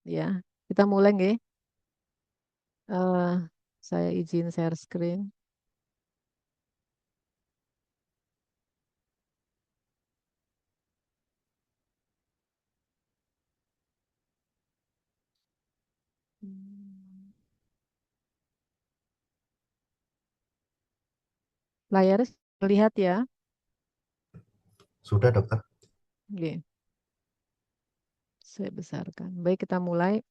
Ya, kita mulai nggih. Eh, saya izin share screen. Hmm. Layarnya terlihat ya. Sudah, dokter. Oke, saya besarkan. Baik, kita mulai.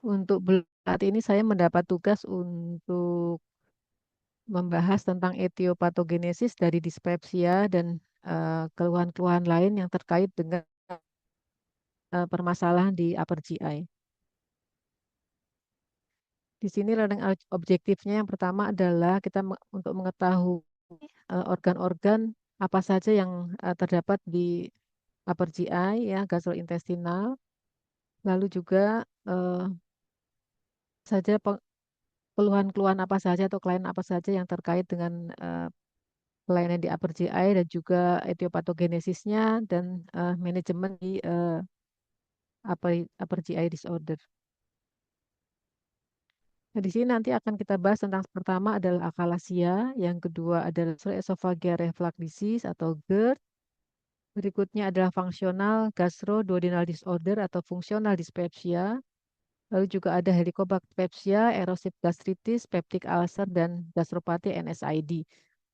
Untuk saat ini saya mendapat tugas untuk membahas tentang etiopatogenesis dari dispepsia dan keluhan-keluhan lain yang terkait dengan permasalahan di upper GI. Di sini learning objektifnya yang pertama adalah kita untuk mengetahui organ-organ apa saja yang terdapat di upper GI ya, gastrointestinal, lalu juga saja keluhan-keluhan apa saja atau klien apa saja yang terkait dengan kelainan di upper GI dan juga etiopatogenesisnya dan manajemen di upper GI disorder. Nah, di sini nanti akan kita bahas tentang pertama adalah akalasia, yang kedua adalah esophageal reflux disease atau GERD, berikutnya adalah fungsional gastroduodenal disorder atau fungsional dyspepsia, lalu juga ada helicobacter erosive gastritis, peptic ulcer, dan gastropati NSID.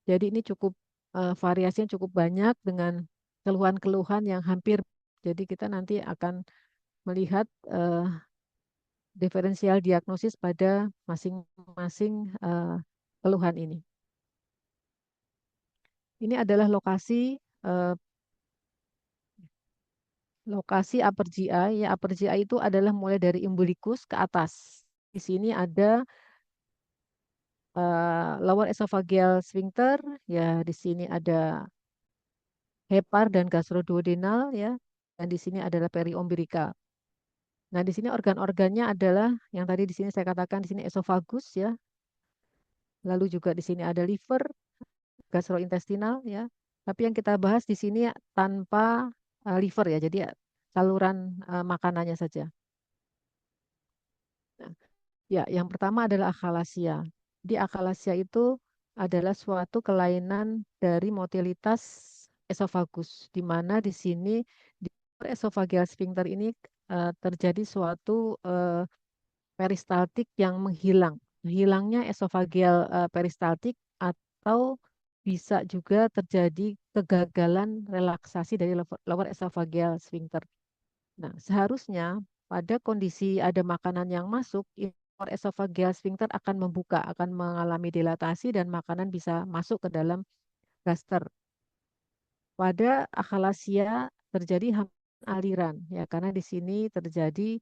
Jadi ini cukup variasinya cukup banyak dengan keluhan-keluhan yang hampir. Jadi kita nanti akan melihat diferensial diagnosis pada masing-masing keluhan ini. Ini adalah eh, lokasi upper GI. Ya, upper GI itu adalah mulai dari umbilikus ke atas. Di sini ada lower esophageal sphincter, ya di sini ada hepar dan gastroduodenal ya. Dan di sini adalah periumbilical. Nah, di sini organ-organnya adalah yang tadi di sini saya katakan di sini esofagus ya. Lalu juga di sini ada liver, gastrointestinal ya. Tapi yang kita bahas di sini tanpa liver ya. Jadi saluran makanannya saja. Nah, ya, yang pertama adalah akalasia. Di akalasia itu adalah suatu kelainan dari motilitas esofagus, di mana di sini di esophageal sphincter ini terjadi suatu peristaltik yang menghilang. Hilangnya esophageal peristaltik atau bisa juga terjadi kegagalan relaksasi dari lower esophageal sphincter. Nah, seharusnya pada kondisi ada makanan yang masuk, lower esophageal sphincter akan membuka, akan mengalami dilatasi dan makanan bisa masuk ke dalam gaster. Pada akalasia terjadi aliran ya karena di sini terjadi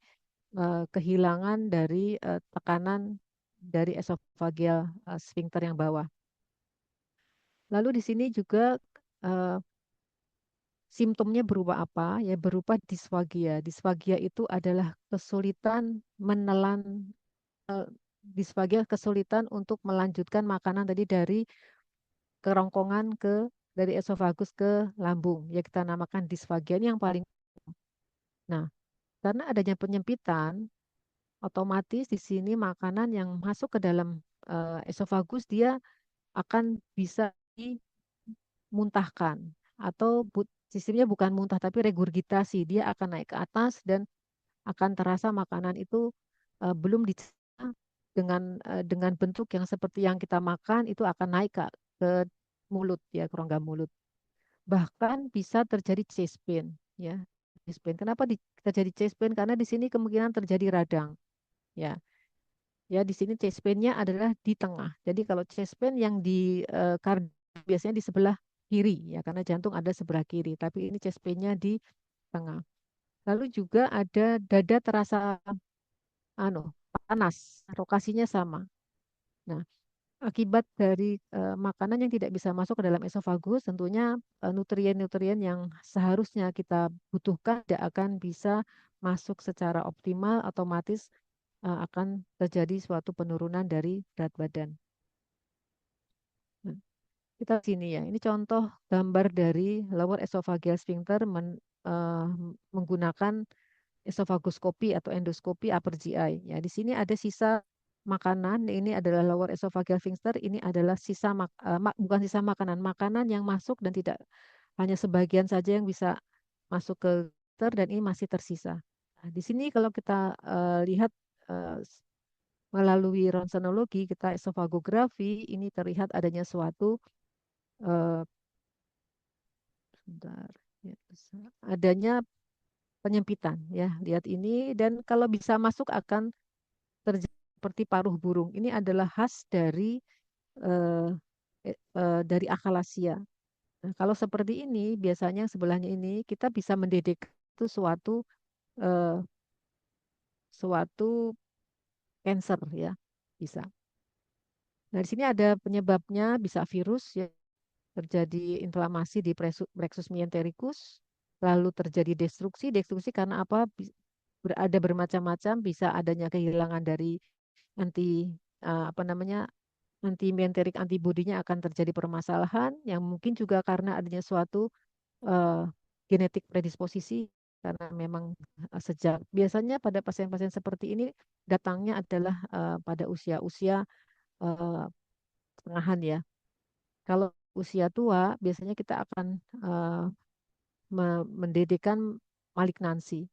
kehilangan dari tekanan dari esophageal sphincter yang bawah. Lalu di sini juga eh, simptomnya berupa apa? Ya berupa disfagia. Disfagia itu adalah kesulitan menelan eh, disfagia kesulitan untuk melanjutkan makanan tadi dari kerongkongan ke dari esofagus ke lambung. Ya kita namakan disfagia ini yang paling. Nah, karena adanya penyempitan, otomatis di sini makanan yang masuk ke dalam esofagus dia akan bisa dimuntahkan atau sistemnya bukan muntah tapi regurgitasi. Dia akan naik ke atas dan akan terasa makanan itu belum dicerna dengan bentuk yang seperti yang kita makan itu akan naik ke mulut ya, ke rongga mulut. Bahkan bisa terjadi chest pain ya. Chest pain. Kenapa terjadi chest pain? Karena di sini kemungkinan terjadi radang ya. Ya, di sini chest pain-nya adalah di tengah. Jadi kalau chest pain yang di biasanya di sebelah kiri ya, karena jantung ada sebelah kiri. Tapi ini chest pain-nya di tengah. Lalu juga ada dada terasa anu panas, lokasinya sama. Nah, akibat dari makanan yang tidak bisa masuk ke dalam esofagus, tentunya nutrien-nutrien yang seharusnya kita butuhkan tidak akan bisa masuk secara optimal, otomatis akan terjadi suatu penurunan dari berat badan. Nah, kita sini ya, ini contoh gambar dari lower esophageal sphincter menggunakan esofagoskopi atau endoskopi upper GI. Ya, di sini ada sisa makanan, ini adalah lower esophageal sphincter, ini adalah sisa bukan sisa makanan, makanan yang masuk dan tidak hanya sebagian saja yang bisa masuk ke sphincter dan ini masih tersisa. Nah, di sini kalau kita lihat eh, melalui ronsenologi, kita esofagografi, ini terlihat adanya suatu eh, sebentar, ya, adanya penyempitan ya. Lihat ini dan kalau bisa masuk akan terjadi seperti paruh burung. Ini adalah khas eh, dari akalasia. Nah, kalau seperti ini biasanya sebelahnya ini kita bisa mendetek itu eh, suatu cancer ya. Bisa. Nah, di sini ada penyebabnya bisa virus ya, terjadi inflamasi di plexus mesentericus, lalu terjadi destruksi. Destruksi karena apa? Berada bermacam-macam, bisa adanya kehilangan dari anti apa namanya anti menterik antibodinya akan terjadi permasalahan yang mungkin juga karena adanya suatu eh, genetik predisposisi karena memang sejak biasanya pada pasien-pasien seperti ini datangnya adalah pada usia-usia eh, tengahan ya. Kalau usia tua biasanya kita akan eh, mendedikkan malignansi.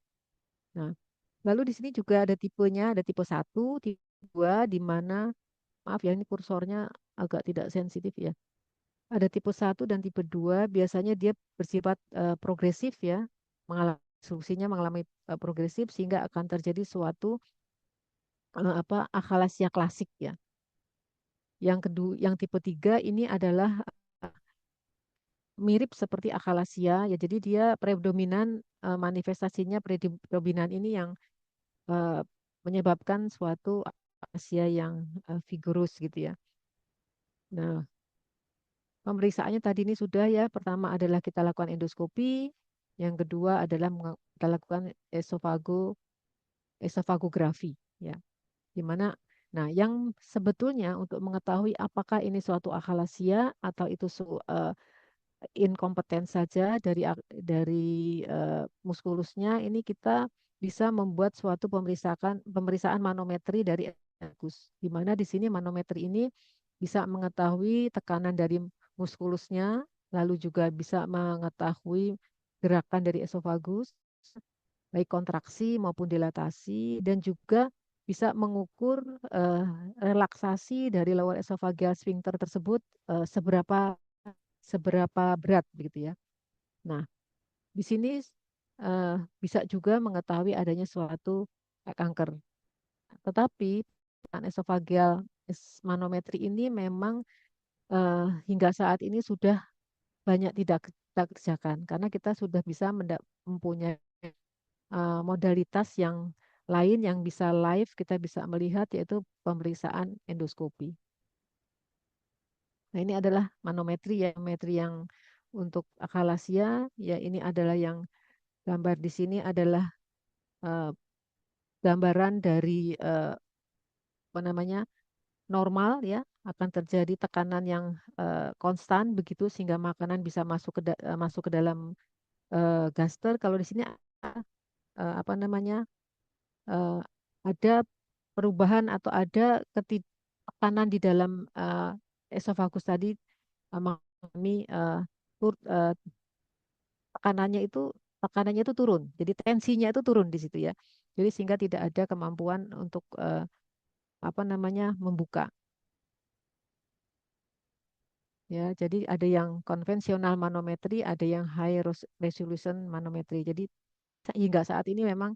Nah, lalu di sini juga ada tipenya, ada tipe satu, tipe 2 di mana maaf ya ini kursornya agak tidak sensitif ya. Ada tipe satu dan tipe 2 biasanya dia bersifat progresif ya, mengalami solusinya mengalami progresif sehingga akan terjadi suatu apa akhalasia klasik ya. Yang kedua, yang tipe 3 ini adalah mirip seperti akhalasia ya. Jadi dia predominan manifestasinya predominan ini yang eh, menyebabkan suatu akhalasia yang vigorus gitu ya. Nah, pemeriksaannya tadi ini sudah ya. Pertama adalah kita lakukan endoskopi, yang kedua adalah kita lakukan esofagografi ya. Di mana nah yang sebetulnya untuk mengetahui apakah ini suatu akhalasia atau itu inkompeten saja dari muskulusnya ini kita bisa membuat suatu pemeriksaan manometri dari Agus. Di mana di sini manometri ini bisa mengetahui tekanan dari muskulusnya, lalu juga bisa mengetahui gerakan dari esofagus, baik kontraksi maupun dilatasi, dan juga bisa mengukur eh, relaksasi dari lower esophageal sphincter tersebut seberapa seberapa berat begitu ya. Nah, di sini bisa juga mengetahui adanya suatu kanker. Tetapi esofageal manometri ini memang hingga saat ini sudah banyak tidak kita kerjakan karena kita sudah bisa mempunyai modalitas yang lain yang bisa live kita bisa melihat yaitu pemeriksaan endoskopi. Nah, ini adalah manometri ya, manometri yang untuk akalasia ya ini adalah yang gambar di sini adalah eh, gambaran dari apa namanya normal ya akan terjadi tekanan yang konstan begitu sehingga makanan bisa masuk ke dalam gaster. Kalau di sini apa namanya eh, ada perubahan atau ada tekanan di dalam esofagus tadi mengalami tekanannya itu turun. Jadi tensinya itu turun di situ ya. Jadi sehingga tidak ada kemampuan untuk apa namanya membuka. Ya, jadi ada yang konvensional manometri, ada yang high resolution manometri. Jadi hingga saat ini memang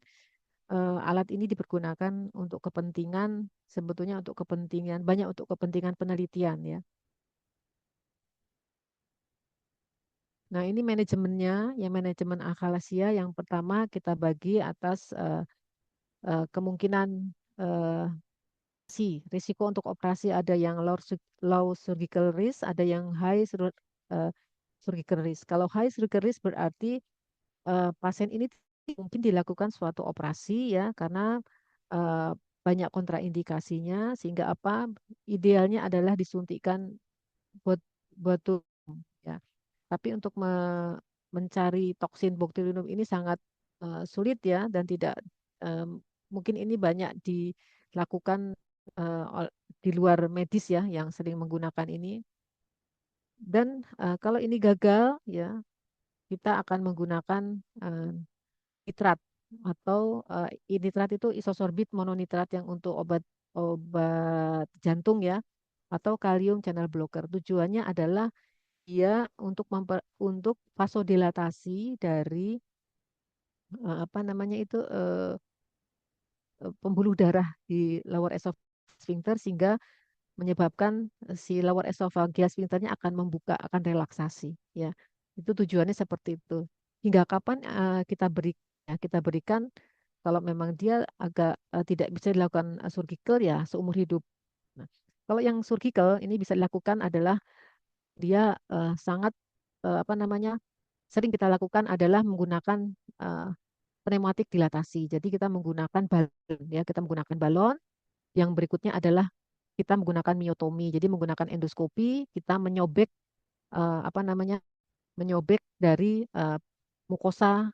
alat ini dipergunakan untuk kepentingan sebetulnya untuk kepentingan banyak untuk kepentingan penelitian ya. Nah, ini manajemennya, yang manajemen akalasia yang pertama kita bagi atas kemungkinan eh, risiko untuk operasi ada yang low surgical risk, ada yang high eh, surgical risk. Kalau high surgical risk berarti pasien ini mungkin dilakukan suatu operasi ya karena eh, banyak kontraindikasinya sehingga apa idealnya adalah disuntikkan buat botulinum ya. Tapi untuk mencari toksin botulinum ini sangat sulit ya dan tidak mungkin ini banyak dilakukan di luar medis ya yang sering menggunakan ini. Dan kalau ini gagal ya kita akan menggunakan eh, nitrat atau nitrat itu isosorbit mononitrat yang untuk obat obat jantung ya atau kalium channel blocker. Tujuannya adalah dia untuk vasodilatasi dari apa namanya itu pembuluh darah di lower esophageal sphincter sehingga menyebabkan si lower esophageal sphincternya akan membuka, akan relaksasi ya. Itu tujuannya seperti itu. Hingga kapan kita berikan kalau memang dia agak tidak bisa dilakukan surgical ya seumur hidup. Nah, kalau yang surgical ini bisa dilakukan adalah dia sangat apa namanya sering kita lakukan adalah menggunakan eh, pneumatik dilatasi. Jadi kita menggunakan balon ya, kita menggunakan balon. Yang berikutnya adalah kita menggunakan miotomi. Jadi menggunakan endoskopi, kita menyobek apa namanya? Menyobek dari mukosa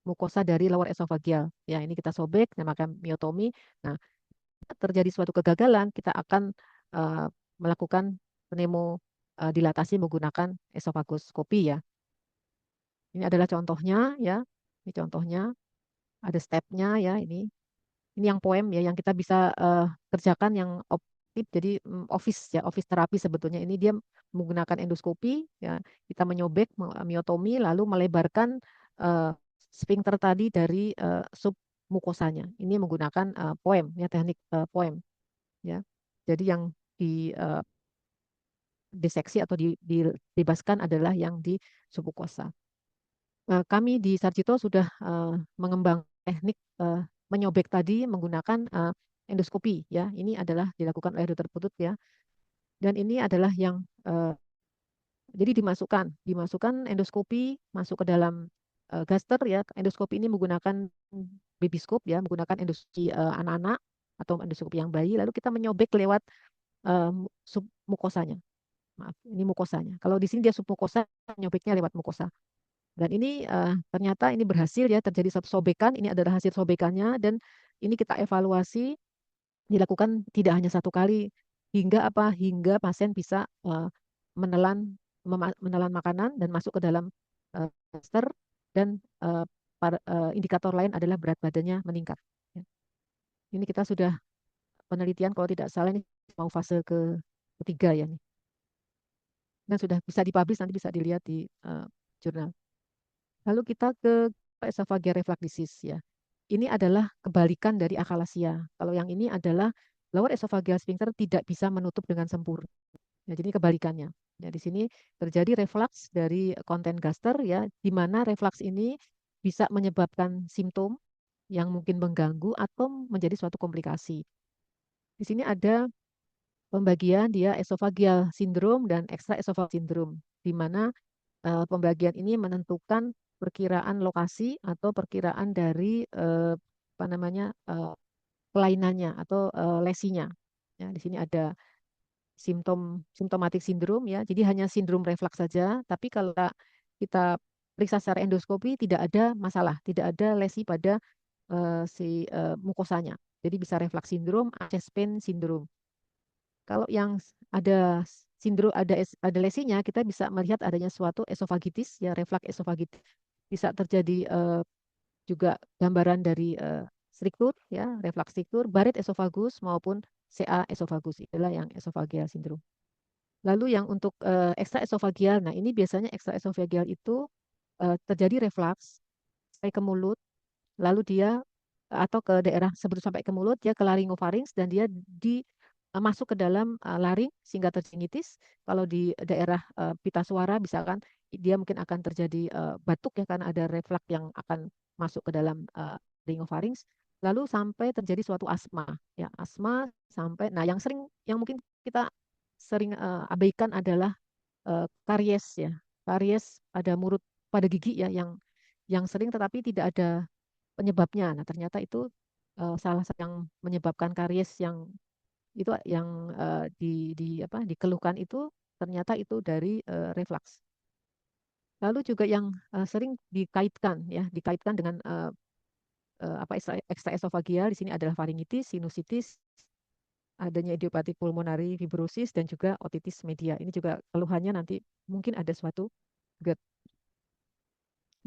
mukosa dari lower esophageal. Ya, ini kita sobek namakan miotomi. Nah, terjadi suatu kegagalan, kita akan eh, melakukan pneumo dilatasi menggunakan esofagoskopi ya. Ini adalah contohnya ya. Ini contohnya, ada stepnya ya ini. Ini yang poem ya yang kita bisa kerjakan yang optif jadi office ya office terapi sebetulnya ini dia menggunakan endoskopi ya kita menyobek miotomi lalu melebarkan eh, sphincter tadi dari sub mukosanya ini menggunakan poem ya teknik poem ya jadi yang di diseksi atau dibebaskan adalah yang di submukosa. Kami di Sarjito sudah mengembang teknik menyobek tadi menggunakan endoskopi ya. Ini adalah dilakukan oleh dokter Putut ya. Dan ini adalah yang jadi dimasukkan endoskopi masuk ke dalam gaster ya. Endoskopi ini menggunakan babyskop ya, menggunakan endoskopi anak-anak atau endoskopi yang bayi. Lalu kita menyobek lewat submukosanya. Maaf, ini mukosanya. Kalau di sini dia submukosa, nyobeknya lewat mukosa. Dan ini ternyata ini berhasil ya terjadi satu sobekan. Ini adalah hasil sobekannya dan ini kita evaluasi dilakukan tidak hanya satu kali hingga apa hingga pasien bisa menelan menelan makanan dan masuk ke dalam master dan indikator lain adalah berat badannya meningkat. Ya. Ini kita sudah penelitian kalau tidak salah ini mau fase ketiga ya nih. Dan sudah bisa dipublish nanti bisa dilihat di jurnal. Lalu kita ke esophageal reflux disease ya. Ini adalah kebalikan dari akalasia. Kalau yang ini adalah lower esophageal sphincter tidak bisa menutup dengan sempurna. Ya, jadi kebalikannya. Ya, di sini terjadi reflux dari konten gaster ya, di mana reflux ini bisa menyebabkan simptom yang mungkin mengganggu atau menjadi suatu komplikasi. Di sini ada pembagian dia esophageal syndrome dan extra esophageal syndrome, di mana pembagian ini menentukan perkiraan lokasi atau perkiraan dari apa namanya kelainannya atau lesinya. Ya, di sini ada simptomatik sindrom ya. Jadi hanya sindrom refleks saja, tapi kalau kita periksa secara endoskopi tidak ada masalah, tidak ada lesi pada si mukosanya. Jadi bisa refleks sindrom, chest pain sindrom. Kalau yang ada sindrom ada lesinya, kita bisa melihat adanya suatu esofagitis ya reflux esofagitis. Bisa terjadi juga gambaran dari struktur ya reflux struktur, barit esofagus maupun CA esofagus itulah yang esophageal syndrome. Lalu yang untuk ekstra esofagial, nah ini biasanya ekstra esofagial itu terjadi reflux sampai ke mulut, lalu dia atau ke daerah sebelum sampai ke mulut dia ke laryngofarinx dan dia masuk ke dalam laring sehingga terjadi. Kalau di daerah pita suara misalkan dia mungkin akan terjadi batuk ya karena ada reflux yang akan masuk ke dalam laryngofarinx lalu sampai terjadi suatu asma ya asma sampai nah yang mungkin kita sering abaikan adalah karies ya karies pada mulut pada gigi ya yang sering tetapi tidak ada penyebabnya. Nah, ternyata itu salah satu yang menyebabkan karies yang dikeluhkan itu ternyata itu dari reflux. Lalu juga yang sering dikaitkan dengan apa ekstra esofagial di sini adalah faringitis, sinusitis, adanya idiopati pulmonari fibrosis dan juga otitis media. Ini juga keluhannya nanti mungkin ada suatu GERD.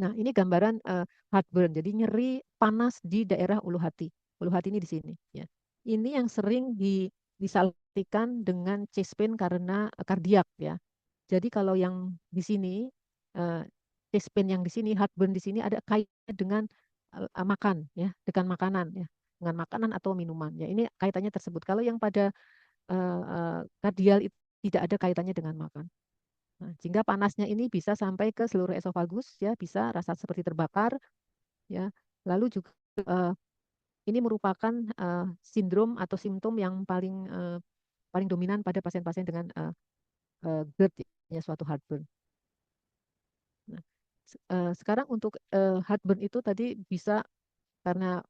Nah, ini gambaran heartburn. Jadi nyeri panas di daerah ulu hati. Ulu hati ini di sini ya. Ini yang sering disaltikan dengan chest pain karena kardiak ya. Jadi kalau yang di sini eh, chest pain yang di sini, heartburn di sini ada kaitannya dengan makan ya, dengan makanan ya, dengan makanan atau minuman ya. Ini kaitannya tersebut. Kalau yang pada kardial itu tidak ada kaitannya dengan makan. Nah, sehingga panasnya ini bisa sampai ke seluruh esofagus ya, bisa rasa seperti terbakar ya. Lalu juga eh, ini merupakan sindrom atau simptom yang paling dominan pada pasien-pasien dengan GERD ya, suatu heartburn. Nah, sekarang untuk heartburn itu tadi bisa karena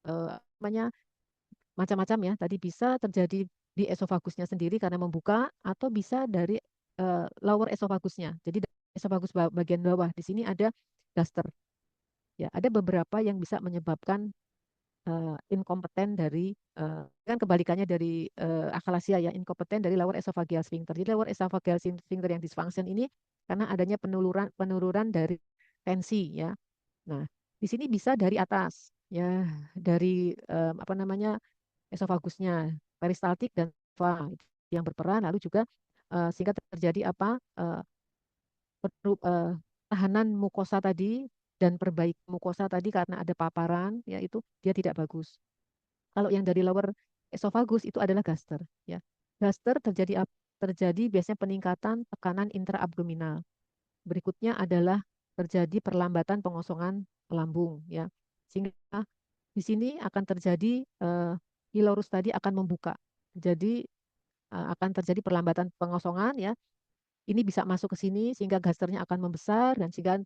namanya macam-macam ya. Tadi bisa terjadi di esofagusnya sendiri karena membuka atau bisa dari lower esofagusnya. Jadi esofagus bagian bawah di sini ada daster. Ya, ada beberapa yang bisa menyebabkan inkompeten dari kan kebalikannya dari akalasia ya, inkompeten dari lower esophageal sphincter. Jadi lower esophageal sphincter yang dysfunction ini karena adanya penurunan dari tensi ya. Nah, di sini bisa dari atas ya, dari apa namanya esofagusnya, peristaltik dan lymfa yang berperan, lalu juga sehingga terjadi apa tahanan mukosa tadi dan perbaiki mukosa tadi karena ada paparan ya itu dia tidak bagus. Kalau yang dari lower esophagus itu adalah gaster ya. Gaster terjadi biasanya peningkatan tekanan intraabdominal. Berikutnya adalah terjadi perlambatan pengosongan lambung ya. Sehingga di sini akan terjadi pylorus tadi akan membuka. Jadi akan terjadi perlambatan pengosongan ya. Ini bisa masuk ke sini sehingga gasternya akan membesar dan sehingga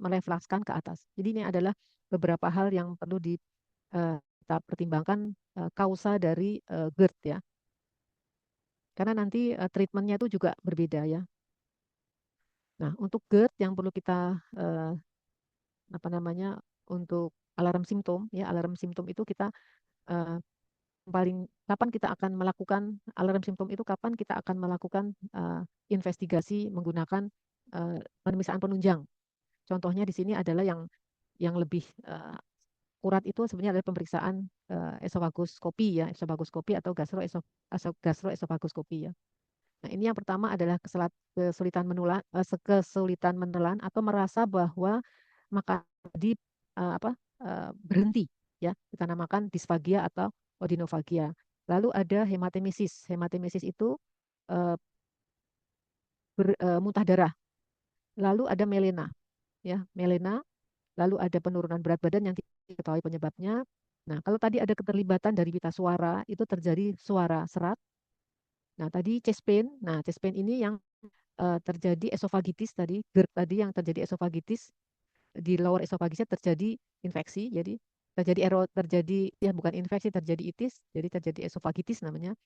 mereflekskan ke atas. Jadi ini adalah beberapa hal yang perlu kita pertimbangkan kausa dari GERD ya. Karena nanti treatmentnya itu juga berbeda ya. Nah, untuk GERD yang perlu kita apa namanya untuk alarm simptom ya, alarm simptom itu kita eh, paling kapan kita akan melakukan alarm simptom itu kapan kita akan melakukan investigasi menggunakan pemeriksaan penunjang. Contohnya di sini adalah yang lebih akurat itu sebenarnya adalah pemeriksaan esofagoskopi ya, esofagoskopi atau gastroesofagoskopi ya. Nah, ini yang pertama adalah kesulitan menelan atau merasa bahwa makan tadi apa berhenti ya karena makan disfagia atau odinofagia. Lalu ada hematemesis. Hematemesis itu eh, muntah darah. Lalu ada melena ya, melena. Lalu ada penurunan berat badan yang tidak diketahui penyebabnya. Nah, kalau tadi ada keterlibatan dari pita suara, itu terjadi suara serat. Nah, tadi chest pain. Nah, chest pain ini yang terjadi esofagitis tadi, GERD tadi yang terjadi esofagitis di lower esofagisnya terjadi infeksi, jadi terjadi ya bukan infeksi terjadi itis, jadi terjadi esofagitis namanya.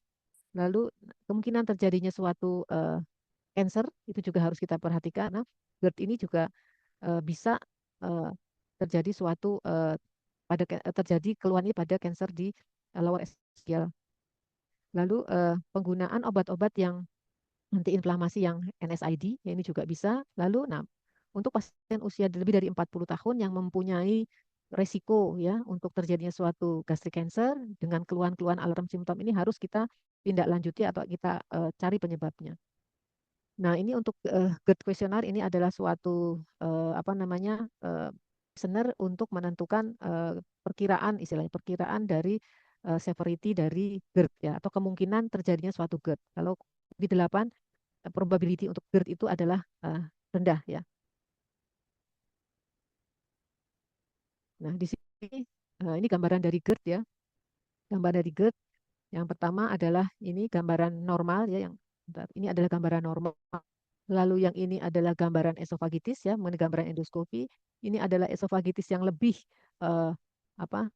Lalu kemungkinan terjadinya suatu cancer itu juga harus kita perhatikan. Nah, GERD ini juga bisa eh, terjadi suatu terjadi keluhan ini pada cancer di lower esophageal. Lalu penggunaan obat-obat yang antiinflamasi yang NSAID, ya ini juga bisa. Lalu, nah, untuk pasien usia lebih dari 40 tahun yang mempunyai resiko ya untuk terjadinya suatu gastric cancer dengan keluhan-keluhan alarm simptom ini harus kita tindak lanjuti atau kita cari penyebabnya. Nah, ini untuk GERD questionnaire ini adalah suatu apa namanya questionnaire untuk menentukan perkiraan istilahnya perkiraan dari severity dari GERD ya atau kemungkinan terjadinya suatu GERD. Kalau di 8 probability untuk GERD itu adalah rendah ya. Nah, di sini ini gambaran dari GERD ya. Gambaran dari GERD yang pertama adalah ini gambaran normal ya yang ini adalah gambaran normal. Lalu yang ini adalah gambaran esofagitis ya, mengenai gambaran endoskopi. Ini adalah esofagitis yang lebih apa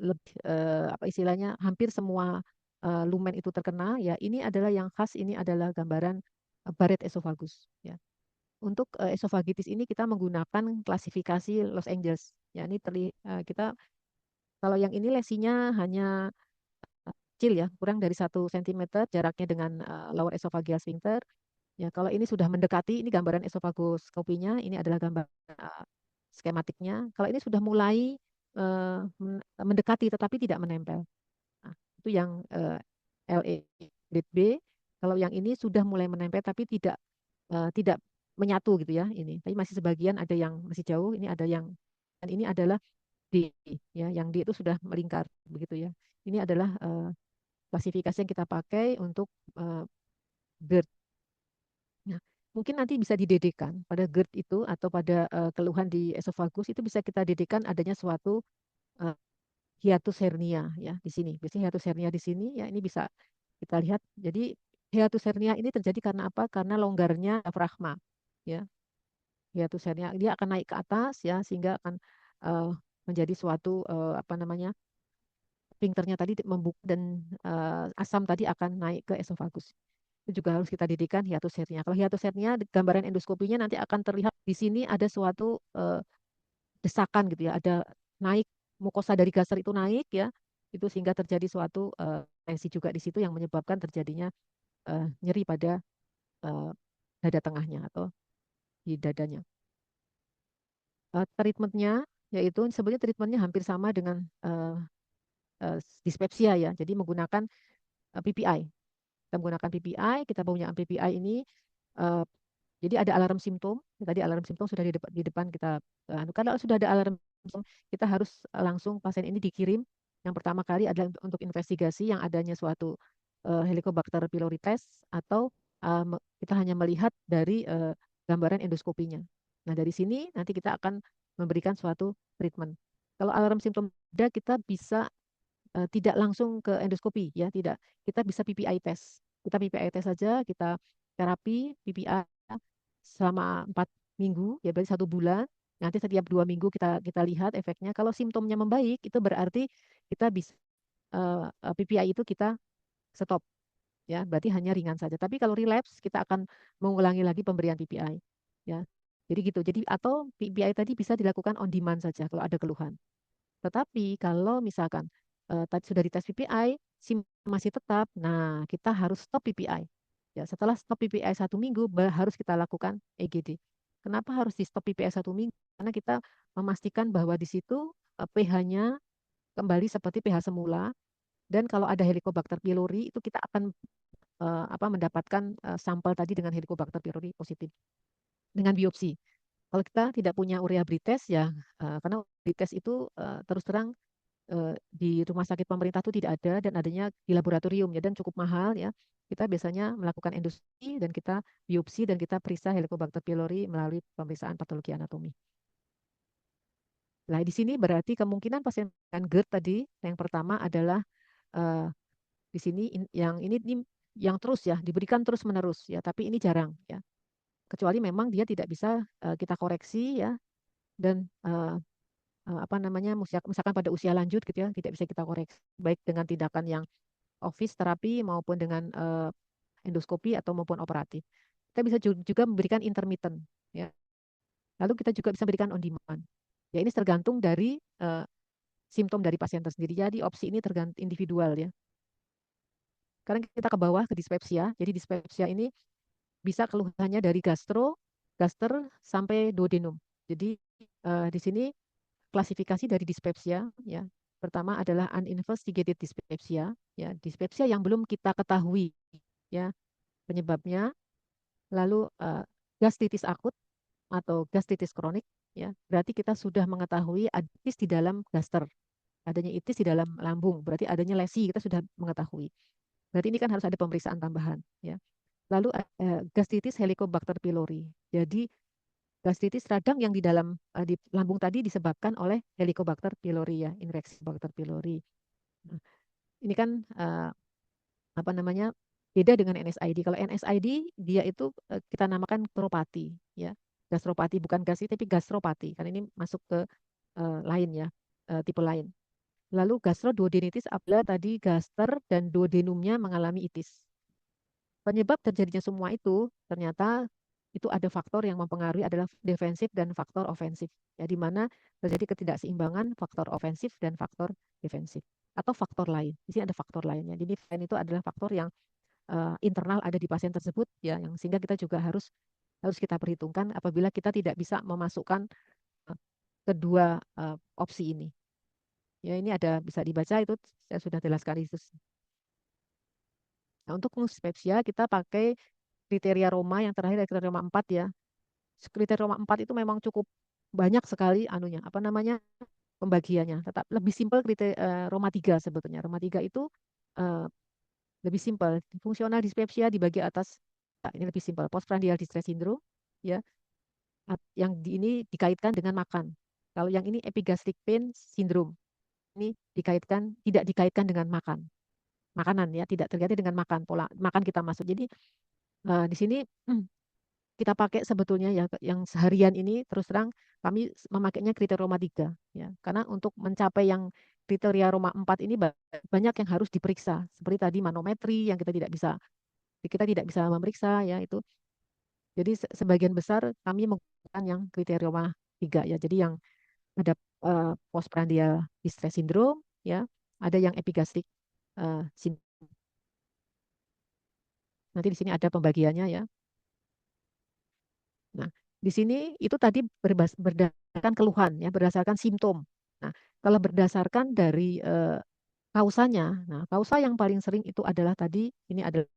lebih apa istilahnya hampir semua lumen itu terkena ya. Ini adalah yang khas ini adalah gambaran Barrett esophagus ya. untuk esofagitis ini kita menggunakan klasifikasi Los Angeles. Ya, ini kita kalau yang ini lesinya hanya kecil ya, kurang dari 1 cm jaraknya dengan lower esophageal sphincter. Ya, kalau ini sudah mendekati, ini gambaran esofagoskopinya, ini adalah gambar skematiknya. Kalau ini sudah mulai mendekati tetapi tidak menempel. Nah, itu yang LE grade B. Kalau yang ini sudah mulai menempel tapi tidak menyatu gitu ya ini. Tapi masih sebagian ada yang masih jauh, ini ada yang dan ini adalah D ya, yang D itu sudah melingkar begitu ya. Ini adalah klasifikasi yang kita pakai untuk GERD. Nah, mungkin nanti bisa didedekan pada GERD itu atau pada keluhan di esofagus itu bisa kita dedekan adanya suatu eh, hiatus hernia ya di sini. Biasanya hiatus hernia di sini ya ini bisa kita lihat. Jadi hiatus hernia ini terjadi karena apa? Karena longgarnya diafragma ya. Hiatus hernia dia akan naik ke atas ya sehingga akan eh, menjadi suatu apa namanya? Sphincternya tadi membuka dan asam tadi akan naik ke esofagus. Itu juga harus kita didikan hiatus hernia. Kalau hiatus hernia, gambaran endoskopinya nanti akan terlihat di sini ada suatu desakan gitu ya, ada naik mukosa dari gaster itu naik ya, itu sehingga terjadi suatu tensi juga di situ yang menyebabkan terjadinya nyeri pada eh, dada tengahnya atau di dadanya. Treatmentnya yaitu sebenarnya treatmentnya hampir sama dengan dispepsia ya, jadi menggunakan PPI. Kita menggunakan PPI, kita punya PPI ini eh, jadi ada alarm simptom. Tadi alarm simptom sudah di depan kita. Kalau sudah ada alarm simptom, kita harus langsung pasien ini dikirim. Yang pertama kali adalah untuk investigasi yang adanya suatu Helicobacter pylori test atau kita hanya melihat dari gambaran endoskopinya. Nah, dari sini nanti kita akan memberikan suatu treatment. Kalau alarm simptom ada, kita bisa tidak langsung ke endoskopi ya, tidak. Kita bisa PPI test. Kita PPI test saja, kita terapi PPI selama 4 minggu ya berarti 1 bulan. Nanti setiap 2 minggu kita kita lihat efeknya. Kalau simptomnya membaik itu berarti kita bisa PPI itu kita stop ya, berarti hanya ringan saja. Tapi kalau relapse kita akan mengulangi lagi pemberian PPI ya. Jadi gitu. Jadi atau PPI tadi bisa dilakukan on demand saja kalau ada keluhan. Tetapi kalau misalkan tadi sudah dites PPI, masih tetap, nah kita harus stop PPI. Ya, setelah stop PPI 1 minggu, harus kita lakukan EGD. Kenapa harus di stop PPI 1 minggu? Karena kita memastikan bahwa di situ pH-nya kembali seperti pH semula. Dan kalau ada Helicobacter pylori, itu kita akan mendapatkan sampel tadi dengan Helicobacter pylori positif dengan biopsi. Kalau kita tidak punya urea test ya, karena test itu terus terang di rumah sakit pemerintah itu tidak ada dan adanya di laboratorium ya dan cukup mahal ya. Kita biasanya melakukan endoskopi dan kita biopsi dan kita periksa Helicobacter pylori melalui pemeriksaan patologi anatomi. Nah, di sini berarti kemungkinan pasien dengan GERD tadi yang pertama adalah eh, di sini yang ini yang terus ya diberikan terus menerus ya, tapi ini jarang ya. Kecuali memang dia tidak bisa kita koreksi ya dan apa namanya misalkan pada usia lanjut gitu ya tidak bisa kita koreksi baik dengan tindakan yang office terapi maupun dengan endoskopi atau maupun operatif. Kita bisa juga memberikan intermittent ya. Lalu kita juga bisa berikan on demand. Ya ini tergantung dari simptom dari pasien tersendiri. Jadi opsi ini tergantung individual ya. Sekarang kita ke bawah ke dispepsia. Jadi dispepsia ini bisa keluhannya dari gaster sampai duodenum. Jadi di sini klasifikasi dari dispepsia ya. Pertama adalah uninvestigated dyspepsia ya, dispepsia yang belum kita ketahui ya penyebabnya. Lalu gastritis akut atau gastritis kronik ya. Berarti kita sudah mengetahui ada itis di dalam gaster, adanya itis di dalam lambung, berarti adanya lesi kita sudah mengetahui. Berarti ini kan harus ada pemeriksaan tambahan ya. Lalu gastritis Helicobacter pylori. Jadi gastritis radang yang di dalam di lambung tadi disebabkan oleh Helicobacter pylori ya, infeksi Helicobacter pylori. Nah, ini kan apa namanya beda dengan NSID. Kalau NSID dia itu kita namakan gastropati ya. Gastropati bukan gastri tapi gastropati karena ini masuk ke lain ya, tipe lain. Lalu gastroduodenitis apabila tadi gaster dan duodenumnya mengalami itis. Penyebab terjadinya semua itu ternyata itu ada faktor yang mempengaruhi adalah defensif dan faktor ofensif. Ya, di mana terjadi ketidakseimbangan faktor ofensif dan faktor defensif atau faktor lain. Di sini ada faktor lainnya. Jadi lain itu adalah faktor yang internal ada di pasien tersebut ya, yang sehingga kita juga harus harus kita perhitungkan apabila kita tidak bisa memasukkan uh, kedua opsi ini. Ya, ini ada bisa dibaca itu saya sudah jelaskan itu. Nah, untuk fungsi dyspepsia kita pakai kriteria Roma yang terakhir dari kriteria Roma 4 ya. Kriteria Roma 4 itu memang cukup banyak sekali anunya, apa namanya? Pembagiannya. Tetap lebih simpel kriteria Roma 3 sebetulnya. Roma 3 itu eh, lebih simpel. Fungsional dispepsia dibagi atas ini lebih simpel. Postprandial distress syndrome ya. Yang ini dikaitkan dengan makan. Kalau yang ini epigastric pain syndrome. Ini tidak dikaitkan dengan makan. Makanan ya, tidak terkait dengan makan, pola makan kita masuk. Jadi di sini kita pakai sebetulnya ya yang seharian ini terus terang kami memakainya kriteria Roma 3 ya. Karena untuk mencapai yang kriteria Roma 4 ini banyak yang harus diperiksa. Seperti tadi manometri yang kita tidak bisa memeriksa ya itu. Jadi sebagian besar kami menggunakan yang kriteria Roma 3 ya. Jadi yang ada postprandial distress syndrome ya, ada yang epigastric syndrome. Nanti di sini ada pembagiannya ya. Nah, di sini itu tadi berdasarkan keluhan ya, berdasarkan simptom. Nah, kalau berdasarkan dari kausanya, nah kausa yang paling sering itu adalah tadi ini adalah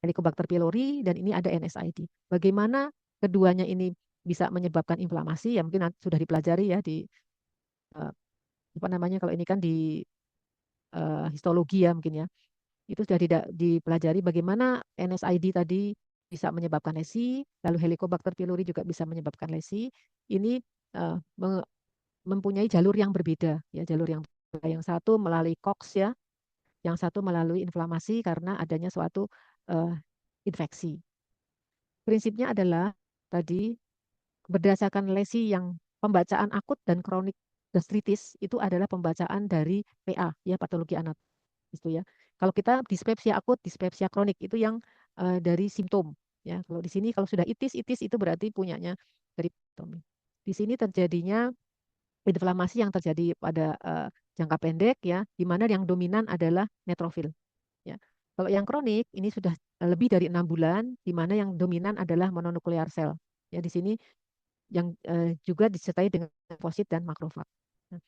Helicobacter pylori dan ini ada NSAID. Bagaimana keduanya ini bisa menyebabkan inflamasi ya mungkin sudah dipelajari ya di eh, apa namanya kalau ini kan di histologi ya mungkin ya. Itu sudah tidak dipelajari bagaimana NSAID tadi bisa menyebabkan lesi, lalu Helicobacter pylori juga bisa menyebabkan lesi. Ini uh, mempunyai jalur yang berbeda, ya jalur yang berbeda. Yang satu melalui COX ya, yang satu melalui inflamasi karena adanya suatu uh, infeksi. Prinsipnya adalah tadi berdasarkan lesi yang pembacaan akut dan kronik gastritis itu adalah pembacaan dari PA ya patologi anatomis itu ya. Kalau kita dispepsia akut, dispepsia kronik itu yang dari simptom ya. Kalau di sini kalau sudah itis, itis itu berarti punyanya dari anatomi. Di sini terjadinya inflamasi yang terjadi pada jangka pendek ya, di mana yang dominan adalah neutrofil ya. Kalau yang kronik ini sudah lebih dari 6 bulan, di mana yang dominan adalah mononuklear sel. Ya di sini yang juga disertai dengan limfosit dan makrofag. Nah,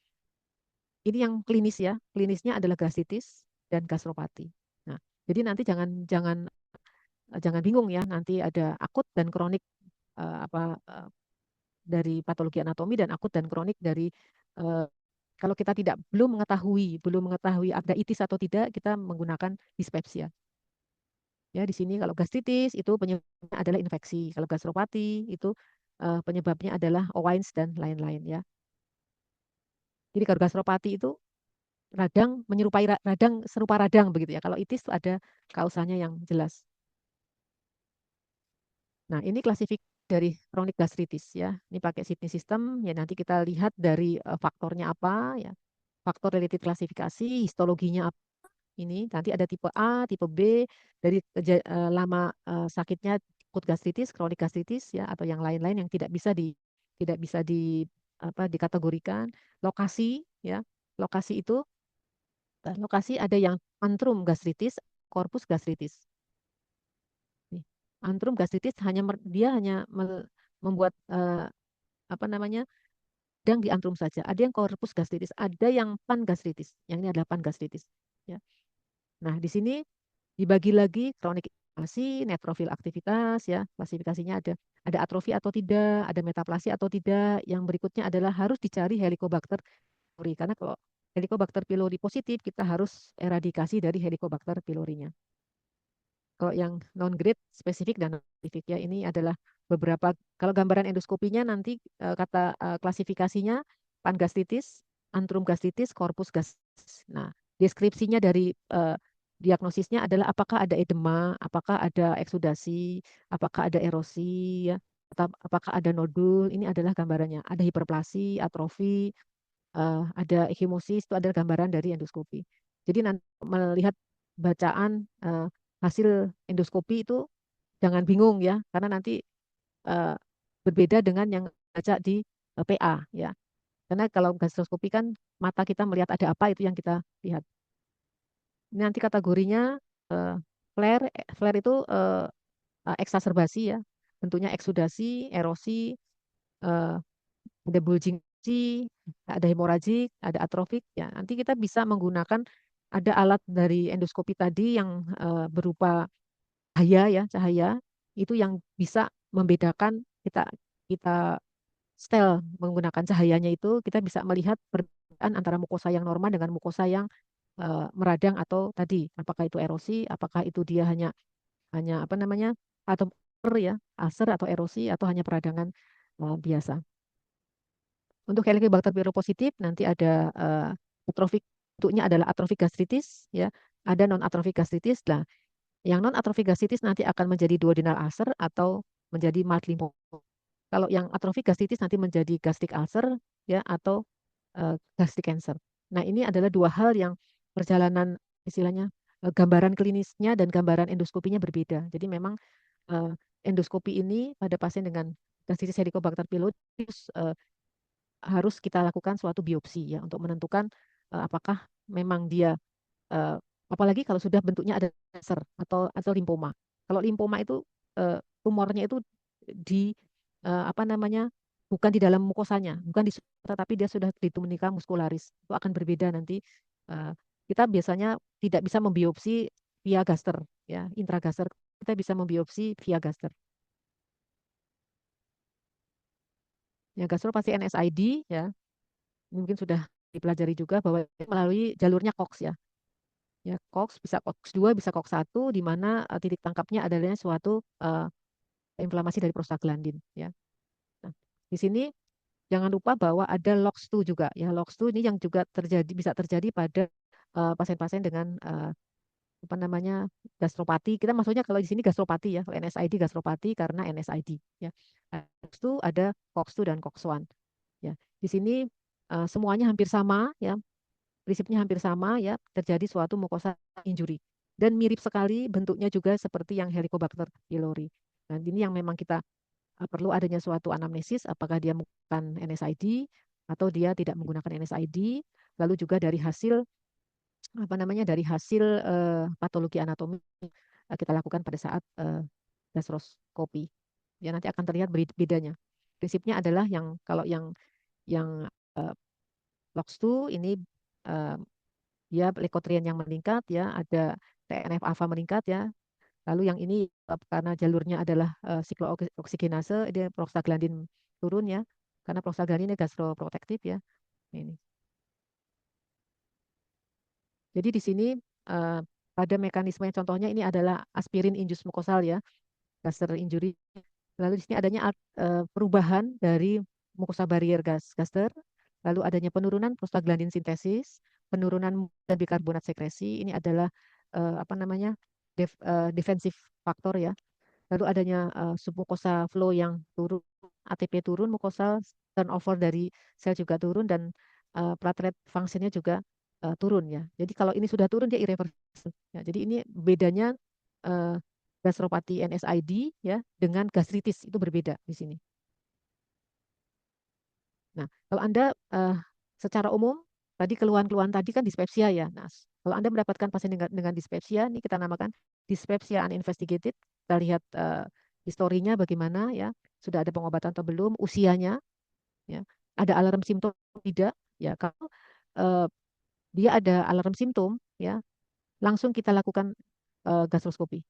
ini yang klinis ya. Klinisnya adalah gastritis dan gastropati. Nah, jadi nanti jangan jangan jangan bingung ya. Nanti ada akut dan kronik dari patologi anatomi dan akut dan kronik dari eh, kalau kita belum mengetahui ada itis atau tidak, kita menggunakan dispepsia. Ya, di sini kalau gastritis itu penyebabnya adalah infeksi. Kalau gastropati itu penyebabnya adalah Owens dan lain-lain ya. Jadi kalau gastropati itu radang menyerupai radang serupa radang begitu ya. Kalau itis itu ada kausanya yang jelas. Nah, ini klasifikasi dari kronik gastritis ya. Ini pakai Sydney system ya nanti kita lihat dari faktornya apa ya. Faktor related klasifikasi, histologinya apa. Ini nanti ada tipe A, tipe B dari lama sakitnya akut gastritis, kronik gastritis ya atau yang lain-lain yang tidak bisa di apa dikategorikan. Lokasi ya. Lokasi itu lokasi ada yang antrum gastritis, korpus gastritis. Nih, antrum gastritis dia hanya membuat apa namanya sedang di antrum saja. Ada yang korpus gastritis, ada yang pan gastritis. Yang ini adalah pan gastritis. Ya. Nah, di sini dibagi lagi kronik inflamasi, neutrofil aktivitas, ya klasifikasinya ada atrofi atau tidak, ada metaplasi atau tidak. Yang berikutnya adalah harus dicari Helicobacter pylori karena kalau Helicobacter pylori positif kita harus eradikasi dari Helicobacter pylorinya. Kalau yang non-grade spesifik dan non-spesifik ya ini adalah beberapa kalau gambaran endoskopinya nanti kata klasifikasinya pangastritis, antrum gastritis, corpus gastritis. Nah, deskripsinya dari diagnosisnya adalah apakah ada edema, apakah ada eksudasi, apakah ada erosi ya, atau apakah ada nodul. Ini adalah gambarannya. Ada hiperplasi, atrofi, ada ekimosis itu adalah gambaran dari endoskopi. Jadi nanti melihat bacaan hasil endoskopi itu jangan bingung ya, karena nanti eh, berbeda dengan yang baca di PA ya. Karena kalau gastroskopi kan mata kita melihat ada apa itu yang kita lihat. Ini nanti kategorinya eh, flare, flare itu eksaserbasi ya. Bentuknya eksudasi, erosi, eh, ada bulging, ada hemoragik, ada atrofik. Ya, nanti kita bisa menggunakan ada alat dari endoskopi tadi yang berupa cahaya ya, cahaya itu yang bisa membedakan kita kita stel menggunakan cahayanya itu kita bisa melihat perbedaan antara mukosa yang normal dengan mukosa yang meradang atau tadi apakah itu erosi, apakah itu dia hanya hanya apa namanya atau ya, ulcer atau erosi atau hanya peradangan biasa. Untuk Helicobacter pylori positif nanti ada atrofik, bentuknya adalah atrofik gastritis ya, ada non atrofik gastritis. Nah, yang non atrofik gastritis nanti akan menjadi duodenal ulcer atau menjadi mild lymphoma. Kalau yang atrofik gastritis nanti menjadi gastric ulcer ya atau gastric cancer. Nah, ini adalah dua hal yang perjalanan istilahnya gambaran klinisnya dan gambaran endoskopinya berbeda. Jadi memang eh, endoskopi ini pada pasien dengan gastritis Helicobacter pylori harus kita lakukan suatu biopsi ya untuk menentukan apakah memang dia eh, apalagi kalau sudah bentuknya ada cancer atau limpoma. Kalau limpoma itu tumornya itu di apa namanya bukan di dalam mukosanya, bukan di tetapi dia sudah di tunica muscularis. Itu akan berbeda nanti. Eh, kita biasanya tidak bisa membiopsi via gaster ya, intragaster. Kita bisa membiopsi via gaster. Ya, gastro pasti NSID ya. Mungkin sudah dipelajari juga bahwa melalui jalurnya COX ya. Ya, COX bisa COX-2, bisa COX-1 di mana titik tangkapnya adalah suatu inflamasi dari prostaglandin ya. Nah, di sini jangan lupa bahwa ada LOX2 juga ya. LOX2 ini yang juga terjadi bisa terjadi pada pasien-pasien dengan apa namanya gastropati. Kita maksudnya kalau di sini gastropati ya, kalau NSID gastropati karena NSID ya. LOX2 ada COX-2 dan COX-1 ya. Di sini semuanya hampir sama ya, prinsipnya hampir sama ya, terjadi suatu mukosa injury. Dan mirip sekali bentuknya juga seperti yang Helicobacter pylori. Dan ini yang memang kita perlu adanya suatu anamnesis, apakah dia menggunakan NSID atau dia tidak menggunakan NSID. Lalu juga dari hasil apa namanya dari hasil patologi anatomi kita lakukan pada saat gastroskopi. Ya nanti akan terlihat bedanya. Prinsipnya adalah yang kalau yang LOX2 ini eh, dia leukotrien yang meningkat ya, ada TNF alfa meningkat ya. Lalu yang ini karena jalurnya adalah siklo-oksigenase, dia prostaglandin turun ya. Karena prostaglandin ini gastroprotektif ya. Ini. Jadi di sini eh, pada mekanisme contohnya ini adalah aspirin induced mucosal ya, gaster injury. Lalu di sini adanya perubahan dari mucosa barrier gaster, lalu adanya penurunan prostaglandin sintesis, penurunan dan bikarbonat sekresi. Ini adalah apa namanya defensive faktor ya. Lalu adanya submucosa flow yang turun, ATP turun, mucosal turnover dari sel juga turun dan platelet fungsinya juga turun ya. Jadi kalau ini sudah turun dia irreversible. Ya, jadi ini bedanya eh, gastropati NSID ya dengan gastritis itu berbeda di sini. Nah, kalau Anda secara umum tadi keluhan-keluhan tadi kan dispepsia ya. Nah, kalau Anda mendapatkan pasien dengan dispepsia, ini kita namakan dispepsia uninvestigated. Kita lihat historinya bagaimana ya, sudah ada pengobatan atau belum, usianya ya, ada alarm simptom tidak ya. Kalau eh, dia ada alarm simptom ya, langsung kita lakukan gastroskopi.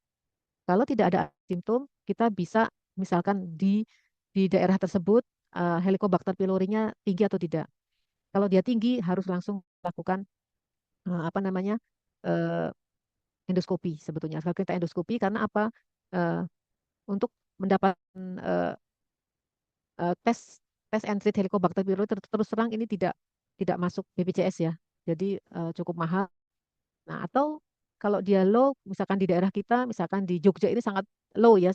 Kalau tidak ada simptom, kita bisa misalkan di daerah tersebut Helicobacter pylorinya tinggi atau tidak. Kalau dia tinggi harus langsung lakukan apa namanya eh, endoskopi sebetulnya. Kalau kita endoskopi karena apa? Eh, untuk mendapatkan eh, tes tes and treat Helicobacter pylori terus terang ini tidak masuk BPJS ya. Jadi cukup mahal. Nah, atau kalau dia low, misalkan di daerah kita, misalkan di Jogja ini sangat low ya.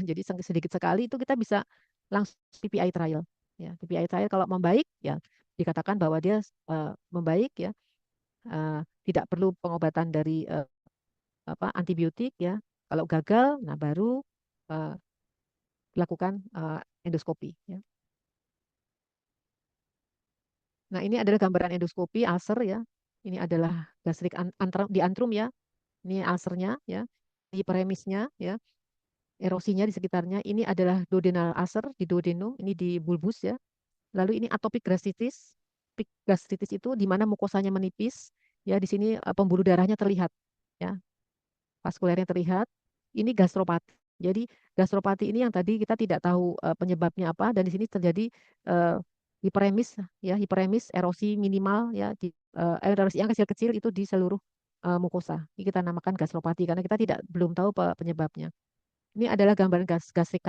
Jadi sedikit sekali itu kita bisa langsung TPI trial. Ya, TPI trial kalau membaik ya dikatakan bahwa dia membaik ya, tidak perlu pengobatan dari apa antibiotik ya. Kalau gagal, nah baru eh, dilakukan endoskopi. Ya. Nah, ini adalah gambaran endoskopi ulcer ya. Ini adalah gastrik di antrum ya. Ini ulcernya ya. Di premisnya ya. Erosinya di sekitarnya. Ini adalah duodenal ulcer di duodenum, ini di bulbus ya. Lalu ini atopic gastritis. Atopic gastritis itu di mana mukosanya menipis. Ya, di sini pembuluh darahnya terlihat. Ya, vaskulernya terlihat. Ini gastropati. Jadi gastropati ini yang tadi kita tidak tahu penyebabnya apa dan di sini terjadi uh, hiperemis ya, hiperemis erosi minimal ya di erosi yang kecil-kecil itu di seluruh mukosa. Ini kita namakan gastropati karena kita tidak belum tahu penyebabnya. Ini adalah gambaran gastric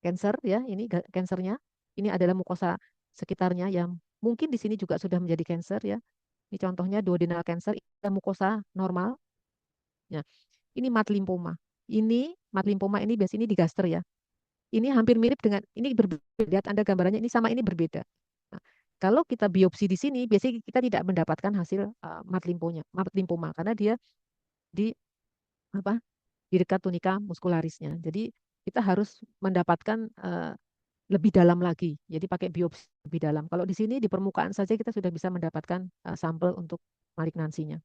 cancer ya, ini kansernya. Ini adalah mukosa sekitarnya yang mungkin di sini juga sudah menjadi cancer ya. Ini contohnya duodenal cancer, ini mukosa normal. Ya. Ini mat lymphoma. Ini mat lymphoma ini biasanya di gaster ya. Ini hampir mirip dengan ini berbeda. Lihat Anda gambarannya ini sama ini berbeda. Nah, kalau kita biopsi di sini biasanya kita tidak mendapatkan hasil mat lymphoma karena dia di apa? Di dekat tunika muskularisnya. Jadi kita harus mendapatkan lebih dalam lagi. Jadi pakai biopsi lebih dalam. Kalau di sini di permukaan saja kita sudah bisa mendapatkan sampel untuk malignansinya.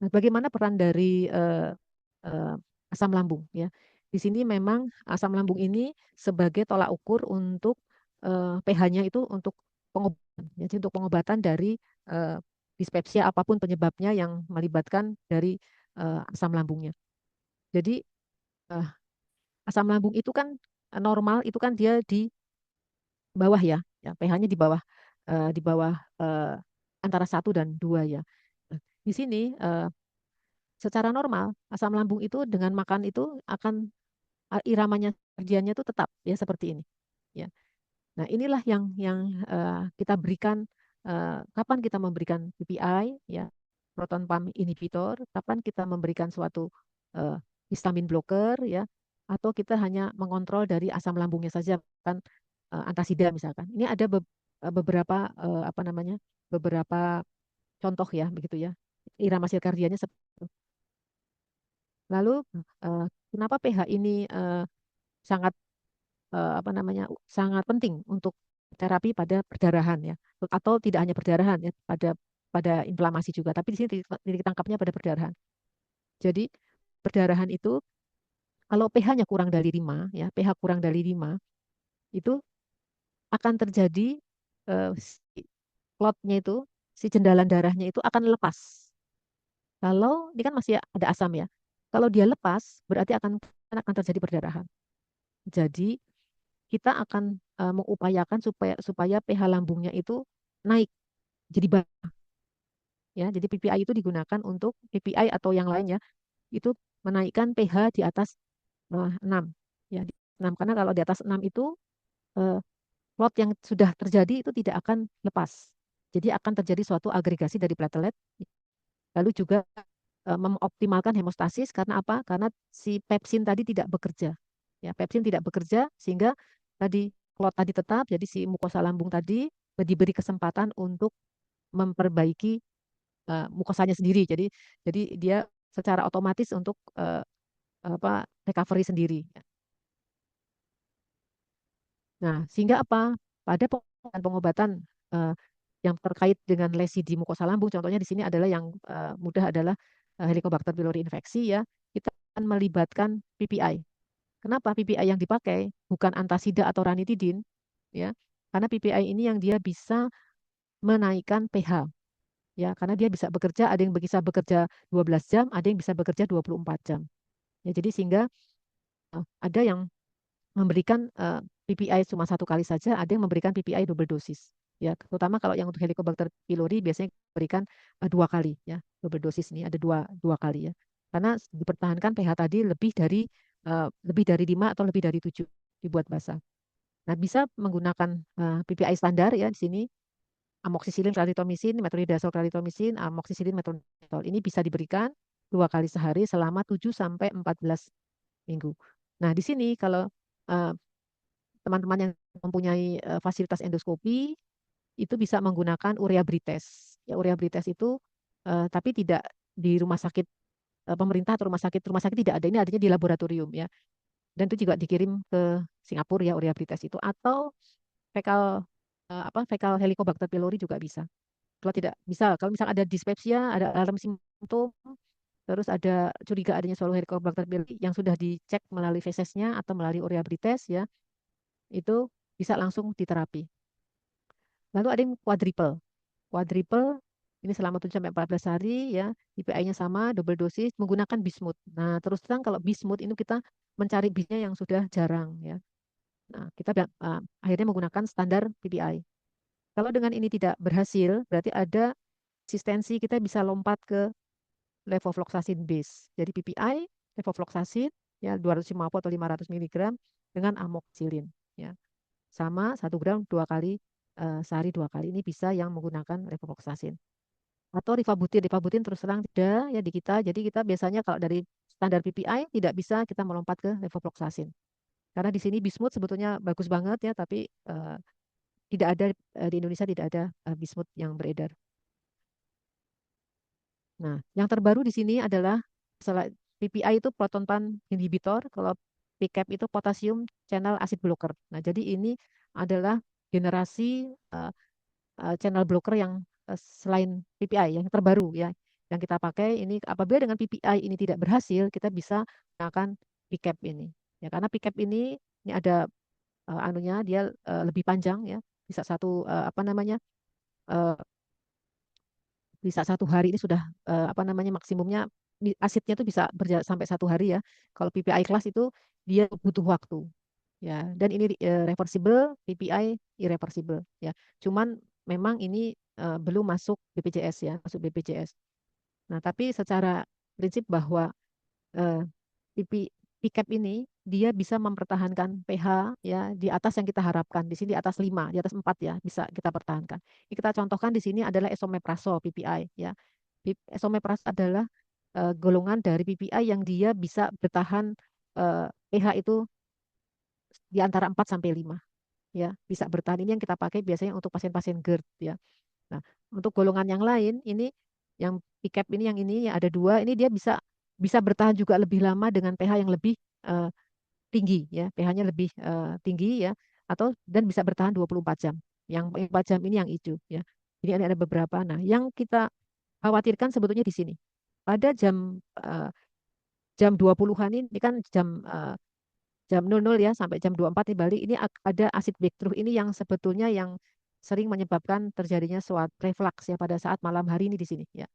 Nah, bagaimana peran dari eh, asam lambung ya? Di sini memang asam lambung ini sebagai tolak ukur untuk pH-nya itu untuk pengobatan, ya, jadi untuk pengobatan dari eh, dispepsia apapun penyebabnya yang melibatkan dari asam lambungnya. Jadi eh, asam lambung itu kan normal itu kan dia di bawah ya pH-nya di bawah eh, antara 1 dan 2 ya. Nah, di sini secara normal asam lambung itu dengan makan itu akan iramanya kerjanya itu tetap ya seperti ini ya. Nah, inilah yang kita berikan kapan kita memberikan PPI ya, proton pump inhibitor, kapan kita memberikan suatu eh, histamin blocker ya, atau kita hanya mengontrol dari asam lambungnya saja kan antasida misalkan. Ini ada beberapa apa namanya? Beberapa contoh ya begitu ya. Irama sirkadiannya seperti itu. Lalu eh, kenapa pH ini sangat apa namanya sangat penting untuk terapi pada perdarahan ya atau tidak hanya perdarahan ya pada pada inflamasi juga tapi di sini titik tangkapnya pada perdarahan. Jadi perdarahan itu kalau pH-nya kurang dari 5 ya pH kurang dari 5 itu akan terjadi si clotnya itu si jendalan darahnya itu akan lepas. Kalau ini kan masih ada asam ya. Kalau dia lepas berarti akan terjadi perdarahan. Jadi kita akan mengupayakan supaya supaya pH lambungnya itu naik jadi banyak ya. Jadi PPI itu digunakan untuk PPI atau yang lainnya itu menaikkan pH di atas 6 ya di 6 karena kalau di atas 6 itu eh, plot yang sudah terjadi itu tidak akan lepas. Jadi akan terjadi suatu agregasi dari platelet lalu juga mengoptimalkan hemostasis karena apa? Karena si pepsin tadi tidak bekerja. Ya, pepsin tidak bekerja sehingga tadi klot tadi tetap, jadi si mukosa lambung tadi diberi kesempatan untuk memperbaiki mukosanya sendiri. Jadi dia secara otomatis untuk apa recovery sendiri. Nah, sehingga apa? Pada pengobatan eh, yang terkait dengan lesi di mukosa lambung, contohnya di sini adalah yang mudah adalah Helicobacter pylori infeksi ya, kita akan melibatkan PPI. Kenapa PPI yang dipakai bukan antasida atau ranitidin ya? Karena PPI ini yang dia bisa menaikkan pH ya, karena dia bisa bekerja, ada yang bisa bekerja 12 jam, ada yang bisa bekerja 24 jam. Ya, jadi sehingga ada yang memberikan PPI cuma 1 kali saja, ada yang memberikan PPI double dosis. Ya, terutama kalau yang untuk Helicobacter pylori biasanya diberikan 2 kali ya, double dosis ini ada dua kali ya. Karena dipertahankan pH tadi lebih dari 5 atau lebih dari 7 dibuat basah. Nah, bisa menggunakan PPI standar ya di sini amoksisilin, klaritromisin, metronidazol, klaritromisin, amoksisilin, metronidazol. Ini bisa diberikan 2 kali sehari selama 7 sampai 14 minggu. Nah, di sini kalau eh, teman-teman yang mempunyai fasilitas endoskopi itu bisa menggunakan urea brites. Ya, urea brites itu tapi tidak di rumah sakit pemerintah atau rumah sakit tidak ada. Ini adanya di laboratorium ya. Dan itu juga dikirim ke Singapura ya urea Brites itu, atau fekal fekal Helicobacter pylori juga bisa. Kalau tidak bisa, kalau misal ada dispepsia, ada alarm simptom, terus ada curiga adanya suatu Helicobacter pylori yang sudah dicek melalui fesesnya atau melalui urea Brites ya, itu bisa langsung diterapi. Lalu ada yang quadruple. Quadruple ini selama 7 sampai 14 hari ya, IPI-nya sama, double dosis menggunakan bismut. Nah, terus terang kalau bismut itu kita mencari bisnya yang sudah jarang ya. Nah, kita akhirnya menggunakan standar PPI. Kalau dengan ini tidak berhasil, berarti ada eksistensi kita bisa lompat ke levofloxacin base. Jadi PPI, levofloxacin ya 250 atau 500 mg dengan amoxicillin ya. Sama 1 gram 2 kali sehari 2 kali ini bisa yang menggunakan levofloxacin. Atau rifabutin, rifabutin terus terang tidak ya di kita. Jadi kita biasanya kalau dari standar PPI tidak bisa kita melompat ke levofloxacin. Karena di sini bismut sebetulnya bagus banget ya, tapi tidak ada di Indonesia tidak ada bismut yang beredar. Nah, yang terbaru di sini adalah PPI itu proton pump inhibitor, kalau PCAP itu potassium channel acid blocker. Nah, jadi ini adalah generasi channel blocker yang selain PPI yang terbaru ya, yang kita pakai ini. Apabila dengan PPI ini tidak berhasil, kita bisa menggunakan PCAP ini. Ya, karena PCAP ini ada anunya dia lebih panjang ya, bisa apa namanya? eh, bisa 1 hari ini sudah apa namanya maksimumnya asidnya itu bisa berjalan sampai 1 hari ya. Kalau PPI kelas itu dia butuh waktu ya. Dan ini reversible, PPI irreversible ya. Cuman memang ini belum masuk BPJS ya, masuk BPJS. Nah, tapi secara prinsip bahwa eh, PP, PCAP ini dia bisa mempertahankan pH ya di atas yang kita harapkan. Di sini di atas 5, di atas 4 ya bisa kita pertahankan. Ini kita contohkan di sini adalah esomeprazole PPI ya. Esomeprazole adalah golongan dari PPI yang dia bisa bertahan pH itu di antara 4 sampai 5 ya, bisa bertahan. Ini yang kita pakai biasanya untuk pasien-pasien GERD ya. Nah, untuk golongan yang lain ini yang PCAP ini yang ini ya ada 2, ini dia bisa bisa bertahan juga lebih lama dengan pH yang lebih eh, tinggi ya, pH-nya lebih tinggi ya, atau dan bisa bertahan 24 jam. Yang 4 jam ini yang hijau ya. Jadi ada beberapa. Nah, yang kita khawatirkan sebetulnya di sini. Pada jam 20-an ini kan jam 00 ya sampai jam 24 di Bali ini ada acid breakthrough ini yang sebetulnya yang sering menyebabkan terjadinya suatu reflux ya pada saat malam hari ini di sini ya.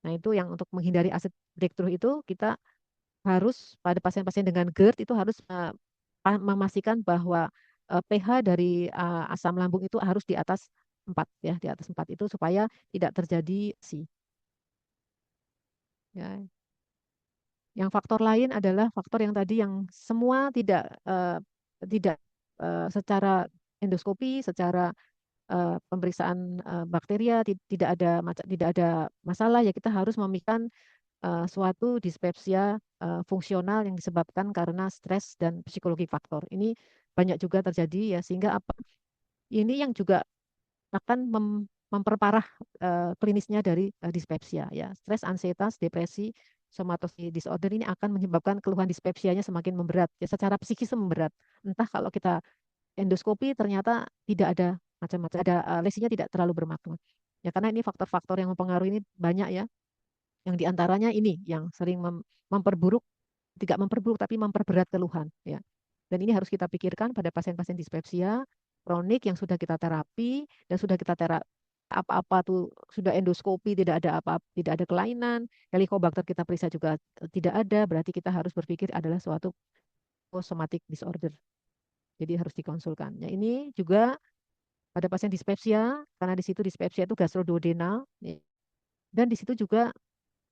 Nah, itu yang untuk menghindari acid breakthrough itu kita harus pada pasien-pasien dengan GERD itu harus memastikan bahwa pH dari asam lambung itu harus di atas 4 ya, di atas 4 itu supaya tidak terjadi ya. Yang faktor lain adalah faktor yang tadi yang semua tidak secara endoskopi, secara pemeriksaan bakteria tidak ada masalah ya, kita harus memikirkan suatu dispepsia fungsional yang disebabkan karena stres dan psikologi faktor. Ini banyak juga terjadi ya, sehingga apa ini yang juga akan memperparah klinisnya dari dispepsia ya. Stres, ansietas, depresi, somatosis disorder ini akan menyebabkan keluhan dispepsianya semakin memberat ya, secara psikis memberat. Entah kalau kita endoskopi ternyata tidak ada macam-macam, ada lesinya tidak terlalu bermakna. Ya, karena ini faktor-faktor yang mempengaruhi ini banyak ya. Yang diantaranya ini yang sering memperburuk, tidak memperburuk tapi memperberat keluhan ya. Dan ini harus kita pikirkan pada pasien-pasien dispepsia kronik yang sudah kita terapi dan sudah kita terapi apa-apa tuh sudah endoskopi tidak ada apa tidak ada kelainan, helicobacter kita periksa juga tidak ada, berarti kita harus berpikir adalah suatu somatic disorder. Jadi harus dikonsulkan. Ya, ini juga pada pasien dispepsia karena di situ dispepsia itu gastroduodenal ya. Dan di situ juga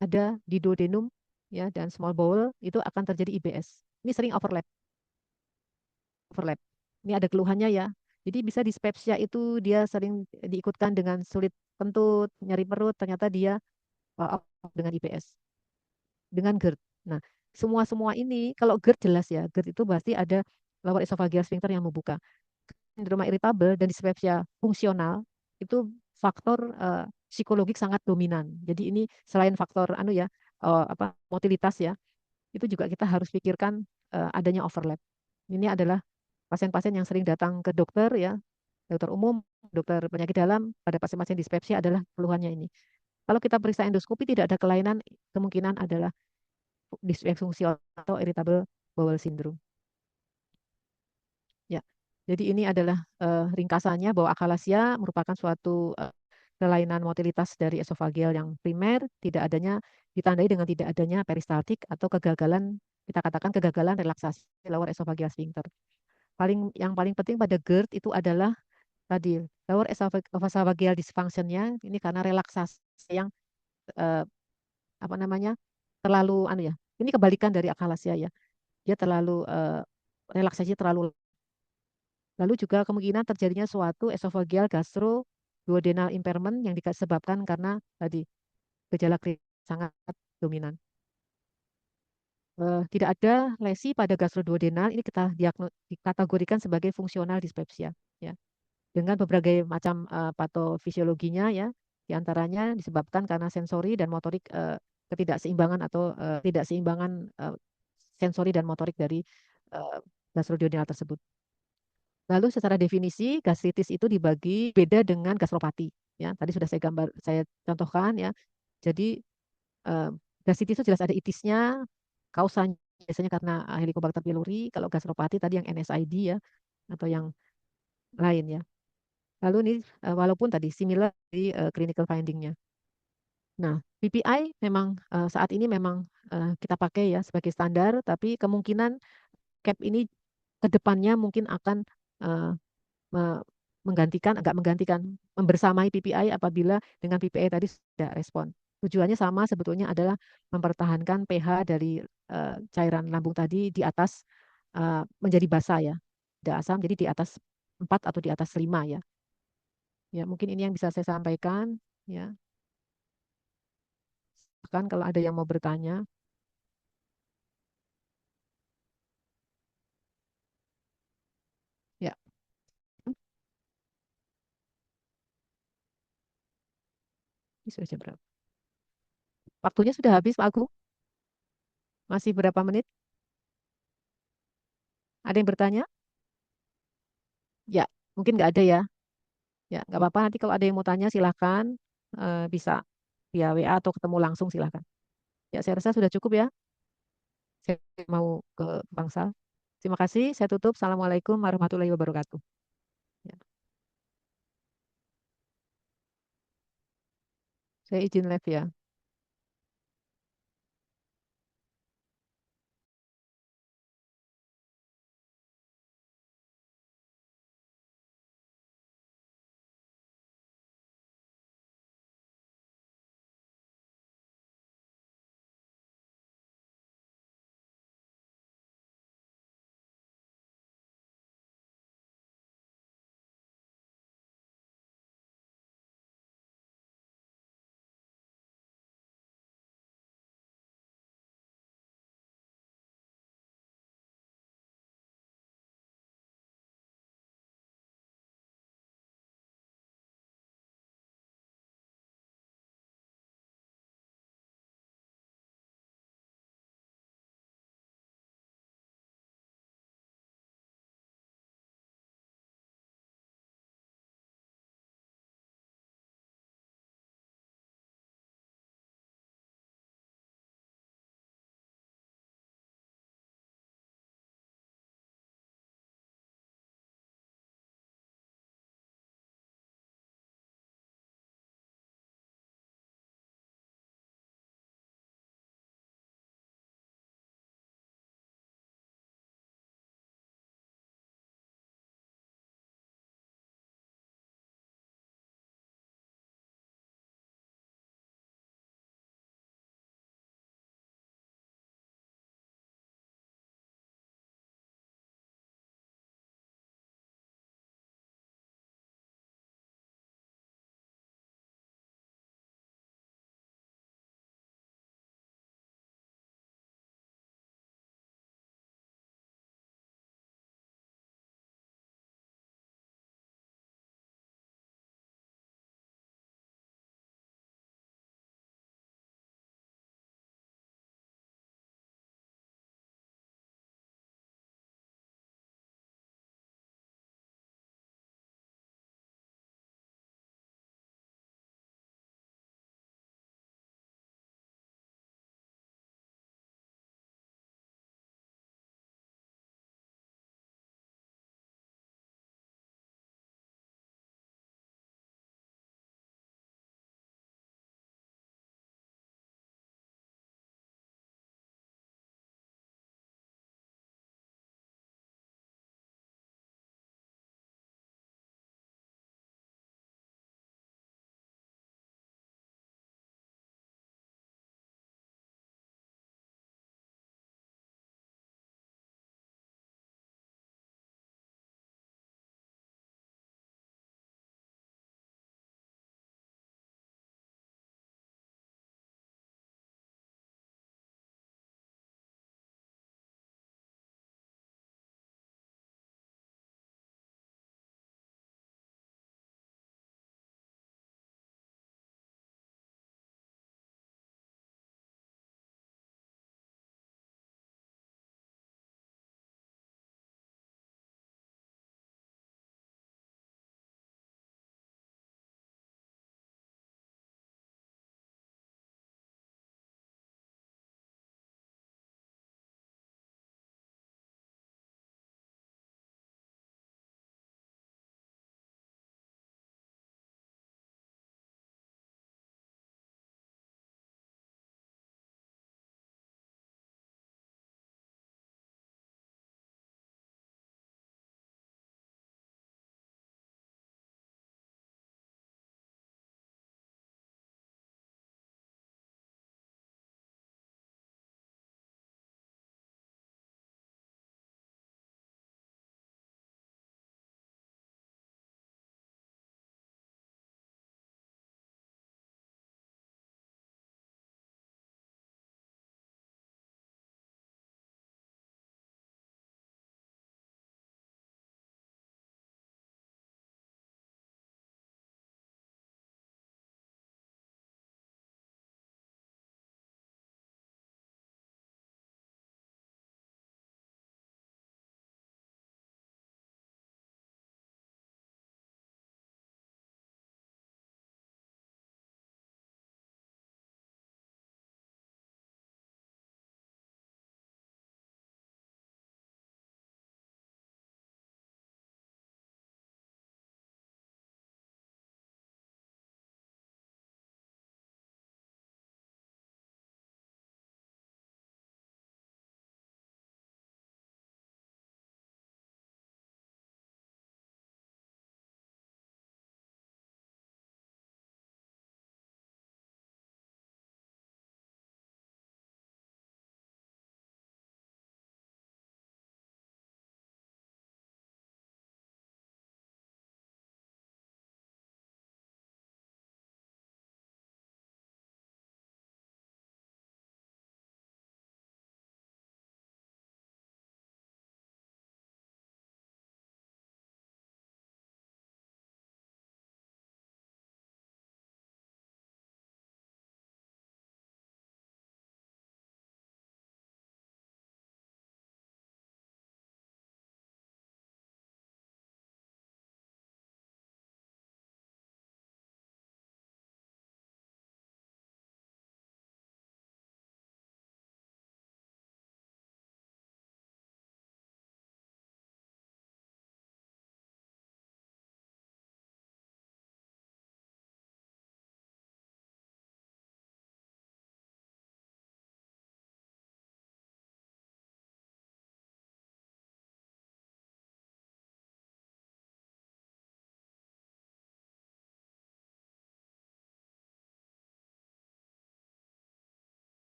ada di duodenum ya dan small bowel itu akan terjadi IBS. Ini sering overlap. Ini ada keluhannya ya. Jadi bisa dispepsia itu dia sering diikutkan dengan sulit kentut, nyeri perut, ternyata dia dengan IBS, dengan GERD. Nah, semua-semua ini kalau GERD jelas ya, GERD itu pasti ada lower esophageal sphincter yang membuka. Sindroma irritable dan dispepsia fungsional itu faktor psikologik sangat dominan. Jadi ini selain faktor anu ya, apa motilitas ya, itu juga kita harus pikirkan adanya overlap. Ini adalah pasien-pasien yang sering datang ke dokter ya, dokter umum, dokter penyakit dalam pada pasien-pasien dispepsia adalah keluhannya ini. Kalau kita periksa endoskopi tidak ada kelainan, kemungkinan adalah disfungsi atau irritable bowel syndrome. Ya, jadi ini adalah ringkasannya bahwa akalasia merupakan suatu kelainan motilitas dari esofageal yang primer, tidak adanya ditandai dengan tidak adanya peristaltik atau kegagalan, kita katakan kegagalan relaksasi lower esophageal sphincter. Yang paling penting pada GERD itu adalah tadi lower esophageal dysfunction-nya ini karena relaksasi yang eh, apa namanya terlalu anu ya. Ini kebalikan dari akalasia ya. Dia terlalu relaksasi terlalu. Lalu juga kemungkinan terjadinya suatu esophageal duodenal impairment yang disebabkan karena tadi gejala klinis sangat dominan. Tidak ada lesi pada gastroduodenal, ini kita dikategorikan sebagai fungsional dispepsia ya. Dengan berbagai macam patofisiologinya ya, diantaranya disebabkan karena sensori dan motorik ketidakseimbangan atau tidakseimbangan sensori dan motorik dari gastroduodenal tersebut. Lalu secara definisi gastritis itu dibagi beda dengan gastropati ya. Tadi sudah saya contohkan ya. Jadi eh, gastritis itu jelas ada itisnya, kausanya biasanya karena Helicobacter pylori, kalau gastropati tadi yang NSAID ya atau yang lain ya. Lalu ini walaupun tadi similar di clinical finding-nya. Nah, PPI memang saat ini memang kita pakai ya sebagai standar, tapi kemungkinan CAP ini ke depannya mungkin akan eh, enggak menggantikan, membersamai PPI apabila dengan PPI tadi tidak respon. Tujuannya sama sebetulnya adalah mempertahankan pH dari cairan lambung tadi di atas menjadi basa ya. Tidak asam jadi di atas 4 atau di atas 5 ya. Ya, mungkin ini yang bisa saya sampaikan ya. Bahkan kalau ada yang mau bertanya, ya. Ini sudah jam berapa? Waktunya sudah habis, Pak Agung. Masih berapa menit? Ada yang bertanya? Ya, mungkin nggak ada ya. Ya, nggak apa-apa. Nanti kalau ada yang mau tanya silahkan bisa via WA atau ketemu langsung silahkan. Ya, saya rasa sudah cukup ya. Saya mau ke Bangsal. Terima kasih. Saya tutup. Assalamualaikum warahmatullahi wabarakatuh. Ya, saya izin live ya.